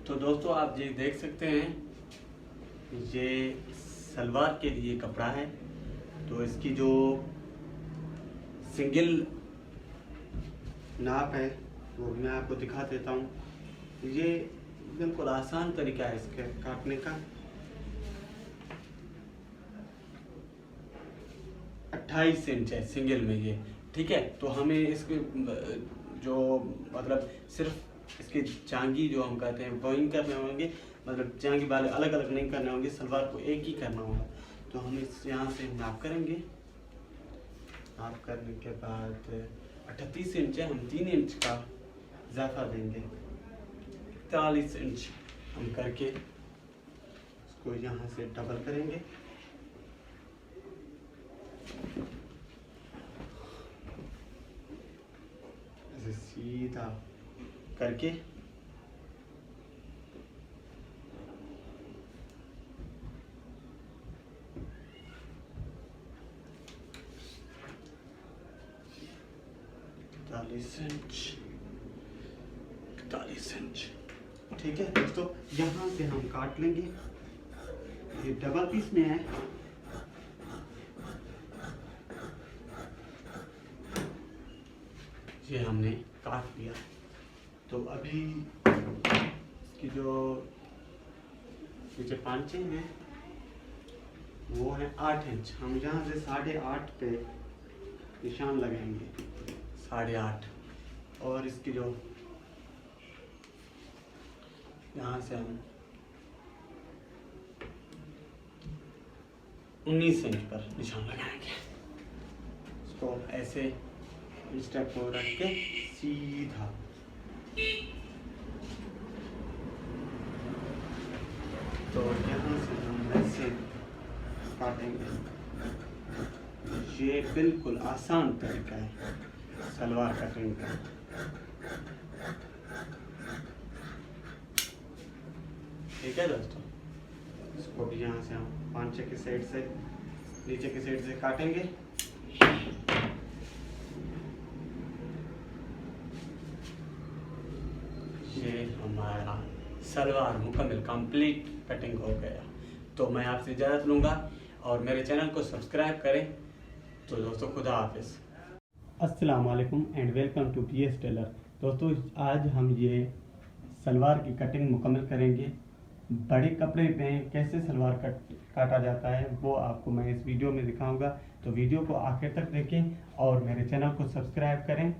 तो दोस्तों आप ये देख सकते हैं, ये सलवार के लिए कपड़ा है। तो इसकी जो सिंगल नाप है वो मैं आपको दिखा देता हूँ। ये बिल्कुल आसान तरीका है इसके काटने का। 28 इंच है सिंगल में ये, ठीक है। तो हमें इसके जो मतलब सिर्फ इसके जांगी जो हम कहते हैं ड्राइंग करने होंगे, मतलब जांगी वाले अलग अलग नहीं करने होंगे, सलवार को एक ही करना होगा। तो हम इस यहाँ से नाप करेंगे। नाप करने के बाद 38 इंच है, हम 3 इंच का इजाफा देंगे। 41 इंच हम करके इसको यहाँ से डबल करेंगे। ऐसे सीधा करके इकतालीस इंच, ठीक है दोस्तों। यहाँ से हम काट लेंगे। ये डबल पीस में है, ये हमने काट लिया। तो अभी इसकी जो नीचे पांचे हैं वो है 8 इंच। हम यहाँ से 8.5 पे निशान लगाएंगे, 8.5। और इसकी जो यहाँ से हम 19 इंच पर निशान लगाएंगे। इसको ऐसे स्टेप को रख के सीधा तो यहाँ से हम ऐसे काटेंगे। ये बिल्कुल आसान तरीका है सलवार कटिंग का। ठीक है दोस्तों, इसको भी यहाँ से हम पांचे की साइड से नीचे की साइड से काटेंगे। ये हमारा सलवार मुकम्मल कंप्लीट कटिंग हो गया। तो मैं आपसे इजाज़त लूँगा और मेरे चैनल को सब्सक्राइब करें। तो दोस्तों खुदा हाफिज़। अस्सलाम वालेकुम and welcome to PS tailor. दोस्तों आज हम ये सलवार की कटिंग मुकम्मल करेंगे। बड़े कपड़े पे कैसे सलवार काटा जाता है वो आपको मैं इस वीडियो में दिखाऊंगा। तो वीडियो को आखिर तक देखें और मेरे चैनल को सब्सक्राइब करें।